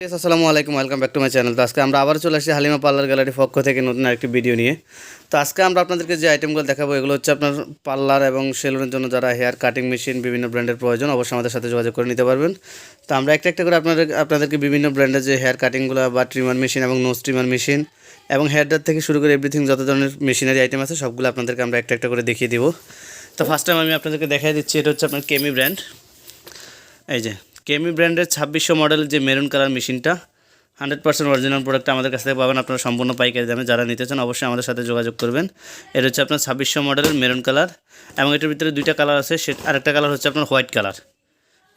আসসালামু আলাইকুম, welcome back to my channel. তো আজকে আমরা আবার চলে আসছি হালিমা পার্লার গ্যালারি পক্ষ থেকে নতুন আরেকটি ভিডিও নিয়ে। তো আজকে আমরা আপনাদেরকে যে আইটেমগুলো দেখাবো এগুলো হচ্ছে আপনার পার্লার এবং সেলুনের জন্য যারা হেয়ার কাটিং মেশিন বিভিন্ন ব্র্যান্ডের প্রয়োজন অবশ্যই আমাদের সাথে যোগাযোগ করে নিতে পারবেন। তো আমরা একটা একটা করে আপনাদেরকে বিভিন্ন ব্র্যান্ডের যে হেয়ার কাটিংগুলো বা ট্রিমার মেশিন এবং নোজ ট্রিমার মেশিন এবং হেয়ার ড্রায়ার থেকে শুরু করে এভরিথিং যত ধরনের মেশিনারি আইটেম আছে সবগুলো আপনাদেরকে আমরা একটা একটা করে দেখিয়ে দিব। তো ফার্স্ট টাইম আমি আপনাদেরকে দেখাই দিচ্ছি, এটা হচ্ছে আপনার কেমি ব্র্যান্ড। এই যে কেমি ব্র্যান্ডের 2600 মডেল যে মেরুন কালার মেশিনটা 100% অরিজিনাল প্রোডাক্ট আমাদের কাছ থেকে পাবেন আপনারা সম্পূর্ণ পাইকারি দামে। যারা নিতে চান অবশ্যই আমাদের সাথে যোগাযোগ করবেন। এটা হচ্ছে আপনার 2600 মডেলের মেরুন কালার এবং এটার ভিতরে দুইটা কালার আছে, আরেকটা কালার হচ্ছে আপনার হোয়াইট কালার।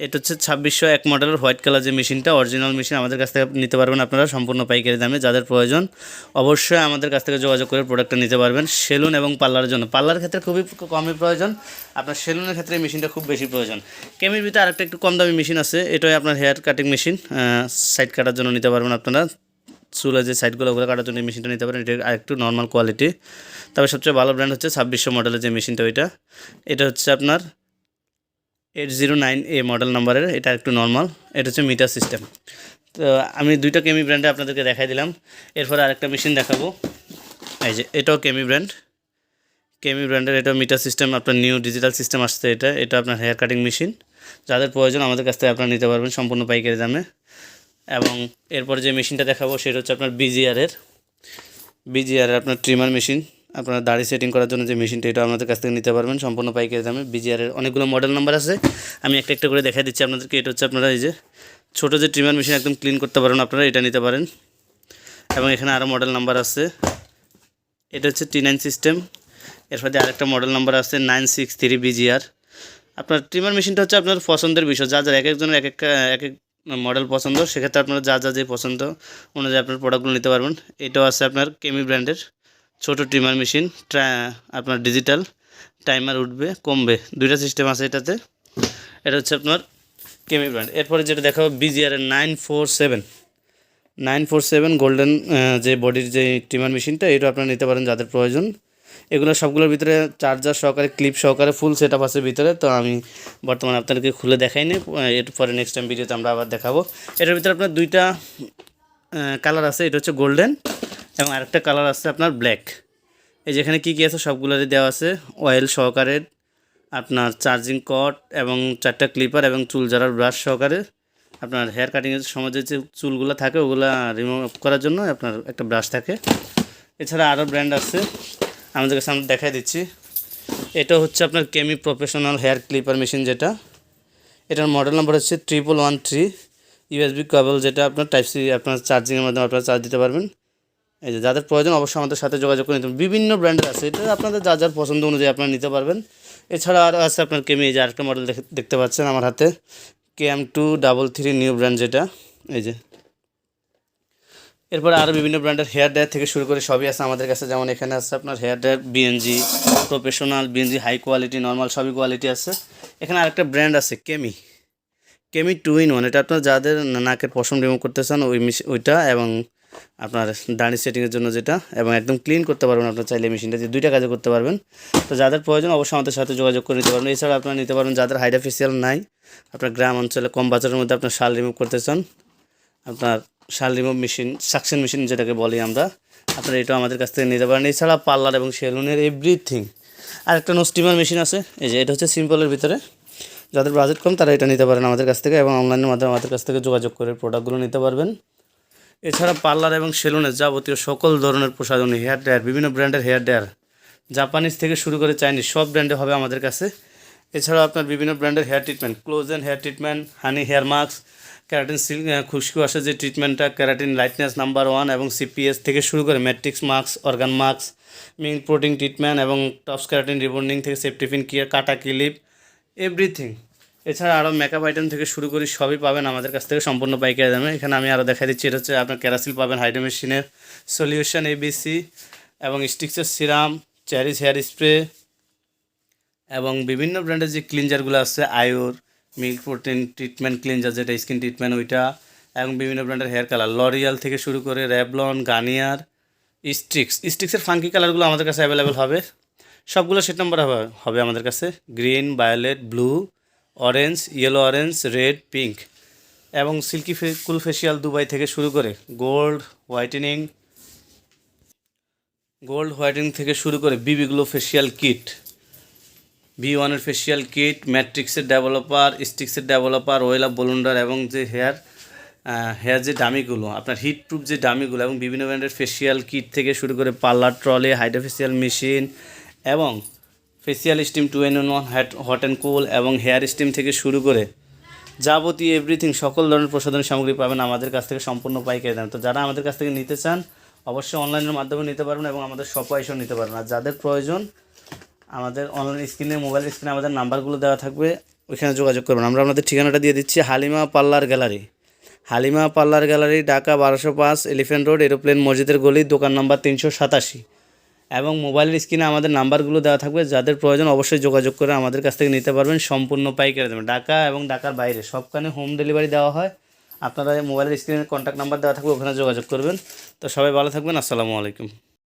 এটা হচ্ছে 2601 মডেলের হোয়াইট কালার যে মেশিনটা অরিজিনাল মেশিন আমাদের কাছ থেকে নিতে পারবেন আপনারা সম্পূর্ণ পাইকারি দামে। যাদের প্রয়োজন অবশ্যই আমাদের কাছ থেকে যোগাযোগ করে প্রোডাক্টটা নিতে পারবেন। সেলুন এবং পার্লারের জন্য, পার্লারের ক্ষেত্রে খুবই কমই প্রয়োজন, আপনার সেলুনের ক্ষেত্রে এই মেশিনটা খুব বেশি প্রয়োজন। কেমির ভিতরে আরেকটা একটু কম দামি মেশিন আছে, এটাই আপনার হেয়ার কাটিং মেশিন, সাইড কাটার জন্য নিতে পারবেন আপনারা। চুলের যে সাইডগুলো ওগুলো কাটার জন্য এই মেশিনটা নিতে পারেন, এটা আরেকটু নর্মাল কোয়ালিটি। তবে সবচেয়ে ভালো ব্র্যান্ড হচ্ছে 2600 মডেলের যে মেশিনটা এটা হচ্ছে আপনার 809A মডেল নাম্বারের, এটা একটু নর্মাল। এটা হচ্ছে মিটার সিস্টেম। তো আমি দুইটা কেমি ব্র্যান্ডে আপনাদেরকে দেখাই দিলাম। এরপরে আরেকটা মেশিন দেখাবো। এই যে এটাও কেমি ব্র্যান্ডের, এটা মিটার সিস্টেম, আপনার নিউ ডিজিটাল সিস্টেম আসছে। এটা আপনার হেয়ার কাটিং মেশিন, যাদের প্রয়োজন আমাদের কাছ থেকে আপনারা নিতে পারবেন সম্পূর্ণ পাইকারি দামে। এবং এরপরে যে মেশিনটা দেখাবো সেটা হচ্ছে আপনার বিজিআরের আপনার ট্রিমার মেশিন, আপনার দাড়ি সেটিং করার জন্য যে মেশিনটা, এটা আমাদের কাছ থেকে নিতে পারবেন সম্পূর্ণ পাইকারি দামে। বিজিআরের অনেকগুলো মডেল নাম্বার আছে, আমি একটা একটা করে দেখাই দিচ্ছি আপনাদেরকে। এটা হচ্ছে আপনারা এই যে ছোটো যে ট্রিমার মেশিন একদম ক্লিন করতে পারেন আপনারা, এটা নিতে পারেন। এবং এখানে আরও মডেল নাম্বার আছে, এটা হচ্ছে T9 সিস্টেম। এরপর দিয়ে আরেকটা মডেল নাম্বার আছে 963 বিজিআর। আপনার ট্রিমার মেশিনটা হচ্ছে আপনার পছন্দের বিষয়, যার এক একজনের এক এক মডেল পছন্দ, সেক্ষেত্রে আপনারা যা যে পছন্দ অনুযায়ী আপনার প্রোডাক্টগুলো নিতে পারবেন। এটাও আছে আপনার কেমি ব্র্যান্ডের ছোটো ট্রিমার মেশিন, আপনার ডিজিটাল টাইমার উঠবে কমবে, দুইটা সিস্টেম আছে এটাতে। এটা হচ্ছে আপনার কেমি ব্র্যান্ড। এরপরে যেটা দেখাবো বিজিআরের 947 গোল্ডেন যে বডির যে ট্রিমার মেশিনটা, এটা আপনারা নিতে পারেন যাদের প্রয়োজন। এগুলো সবগুলোর ভিতরে চার্জার সহকারে, ক্লিপ সহকারে ফুল সেট আপ আছে ভিতরে। তো আমি বর্তমানে আপনাদেরকে খুলে দেখাইনি, এরপরে নেক্সট টাইম ভিডিওতে আমরা আবার দেখাবো। এটার ভিতরে আপনার দুইটা কালার আছে, এটা হচ্ছে গোল্ডেন এবং আরেকটা কালার আছে আপনার ব্ল্যাক। এই যেখানে কী আছে সবগুলোরই দেওয়া আছে, অয়েল সহকারে, আপনার চার্জিং কর্ড এবং 4টা ক্লিপার এবং চুল ঝাড়ার ব্রাশ সহকারে। আপনার হেয়ার কাটিংয়ের সময় যে চুলগুলো থাকে ওগুলো রিমুভ করার জন্য আপনার একটা ব্রাশ থাকে। এছাড়া আরও ব্র্যান্ড আছে, আমাদের কাছে আমরা দেখাই দিচ্ছি। এটা হচ্ছে আপনার কেমি প্রফেশনাল হেয়ার ক্লিপার মেশিন, এটার মডেল নাম্বার হচ্ছে 1113। ইউএসবি কেবল, যেটা আপনার টাইপ সি, আপনার চার্জিংয়ের মাধ্যমে আপনারা চার্জ দিতে পারবেন। এই যে যাদের প্রয়োজন অবশ্যই আমাদের সাথে যোগাযোগ করে নিতে পারবেন। বিভিন্ন ব্র্যান্ডের আছে, এটা আপনাদের যার পছন্দ অনুযায়ী আপনারা নিতে পারবেন। এছাড়া আরও আছে আপনার কেমি, এই যে আরেকটা মডেল দেখতে পাচ্ছেন আমার হাতে, KM233 নিউ ব্র্যান্ড যেটা। এই যে এরপরে আরও বিভিন্ন ব্র্যান্ডের হেয়ার ড্রায়ার থেকে শুরু করে সবই আছে আমাদের কাছে। যেমন এখানে আছে আপনার hair dryer BNG professional, BNG high quality, normal সবই কোয়ালিটি আছে। এখানে আরেকটা ব্র্যান্ড আছে কেমি 2-in-1, এটা আপনার যাদের নাকের পশম রিমুভ করতে চান ওইটা, এবং আপনার দাড়ি সেটিংয়ের জন্য যেটা, এবং একদম ক্লিন করতে পারবেন আপনার চাইলে মেশিনটা দিয়ে দুইটা কাজে করতে পারবেন। তো যাদের প্রয়োজন অবশ্যই আমাদের সাথে যোগাযোগ করে নিতে পারবেন। এছাড়া আপনারা নিতে পারবেন যাদের হাইড্রা ফেসিয়াল নাই, আপনার গ্রাম অঞ্চলে কম বাজারের মধ্যে আপনার শাল রিমুভ করতে চান, আপনার শাল রিমুভ মেশিন, সাকশন মেশিন যেটাকে বলি আমরা, আপনারা এটাও আমাদের কাছ থেকে নিতে পারেন। এছাড়া পার্লার এবং সেলুনের এভরিথিং। আর একটা স্টিমার মেশিন আছে, এই যে এটা হচ্ছে সিম্পলের ভিতরে, যাদের বাজেট কম তারা এটা নিতে পারেন আমাদের কাছ থেকে, এবং অনলাইনের মাধ্যমে আমাদের কাছ থেকে যোগাযোগ করে প্রোডাক্টগুলো নিতে পারবেন। এছাড়া পার্লার এবং সেলুনের যাবতীয় সকল ধরনের প্রসাধনী, হেয়ার ড্রায়ার, বিভিন্ন ব্র্যান্ডের হেয়ার ড্রায়ার, জাপানিজ থেকে শুরু করে চাইনিজ সব ব্র্যান্ডে হবে আমাদের কাছে। এছাড়াও আপনার বিভিন্ন ব্র্যান্ডের হেয়ার ট্রিটমেন্ট, ক্লোজেন হেয়ার ট্রিটমেন্ট, হানি হেয়ার মাস্ক, ক্যারাটিন খুশকি আসে যে ট্রিটমেন্টটা, ক্যারাটিন লাইটনেস নাম্বার 1 এবং সিপিএস থেকে শুরু করে matrix mask, organ mask, milk protein treatment এবং টপস ক্যারাটিন রিবন্ডিং থেকে সেফটিফিন কেয়ার, কাটা ক্লিপ, এভরিথিং। এছাড়া আরও মেকআপ আইটেম থেকে শুরু করে সবই পাবেন আমাদের কাছ থেকে সম্পূর্ণ পাইকারি দামে। এখানে আমি আরও দেখা দিচ্ছি, এটা হচ্ছে আপনার ক্যারাসিল পাবেন, হাইড্রো মেশিনের সলিউশন এবিসি এবং স্টিক্সের সিরাম, চ্যারিস হেয়ার স্প্রে এবং বিভিন্ন ব্র্যান্ডের যে ক্লিনজারগুলো আছে, আয়োর, মিল্ক প্রোটিন ট্রিটমেন্ট ক্লিনজার যেটা স্কিন ট্রিটমেন্ট ওইটা, এবং বিভিন্ন ব্র্যান্ডের হেয়ার কালার, লরিয়াল থেকে শুরু করে র্যাভলন, গার্নিয়ার, স্টিক্সের ফাঙ্কি কালারগুলো আমাদের কাছে অ্যাভেলেবেল হবে। সবগুলো সেট নাম্বার হবে আমাদের কাছে, green, violet, blue, orange, yellow orange, red, pink. এবং সিল্কি কুল ফেসিয়াল দুবাই থেকে শুরু করে গোল্ড হোয়াইটেনিং থেকে শুরু করে BB glow facial kit, B1 facial kit, ম্যাট্রিক্সের ডেভেলপার, স্টিক্সের ডেভেলপার, ওয়েল অফ বলুন্ডার এবং যে হেয়ার যে ডামিগুলো আপনার হিট প্রুফ যে ডামিগুলো এবং বিভিন্ন ব্র্যান্ডের ফেসিয়াল কিট থেকে শুরু করে পার্লার ট্রলি, হাইড্রোফেসিয়াল মেশিন এবং facial steam 2-in-1 hot and কুল এবং হেয়ার স্টিম থেকে শুরু করে যাবতীয় এভরিথিং সকল ধরনের প্রসাধনী সামগ্রী পাবেন আমাদের কাছ থেকে সম্পূর্ণ পাইকারি দাম। তো যারা আমাদের কাছ থেকে নিতে চান অবশ্যই অনলাইনের মাধ্যমে নিতে পারবেন এবং আমাদের শপে এসেও নিতে পারবেন। আর যাদের প্রয়োজন আমাদের অনলাইন স্ক্রিনে, মোবাইল স্ক্রিনে আমাদের নাম্বারগুলো দেওয়া থাকবে, ওইখানে যোগাযোগ করবেন। আমরা আপনাদের ঠিকানাটা দিয়ে দিচ্ছি, Halima parlour gallery, Dhaka 1205, elephant road, aeroplane মসজিদের গলি, দোকান নাম্বার 387 এবং মোবাইলের স্ক্রিনে আমাদের নাম্বারগুলো দেওয়া থাকবে। যাদের প্রয়োজন অবশ্যই যোগাযোগ করে আমাদের কাছ থেকে নিতে পারবেন সম্পূর্ণ পাইকারি দামে। ঢাকা এবং ঢাকার বাইরে সবখানে হোম ডেলিভারি দেওয়া হয়। আপনারা মোবাইলের স্ক্রিনে কন্ট্যাক্ট নাম্বার দেওয়া থাকবে, ওখানে যোগাযোগ করবেন। তো সবাই ভালো থাকবেন, আসসালামু আলাইকুম।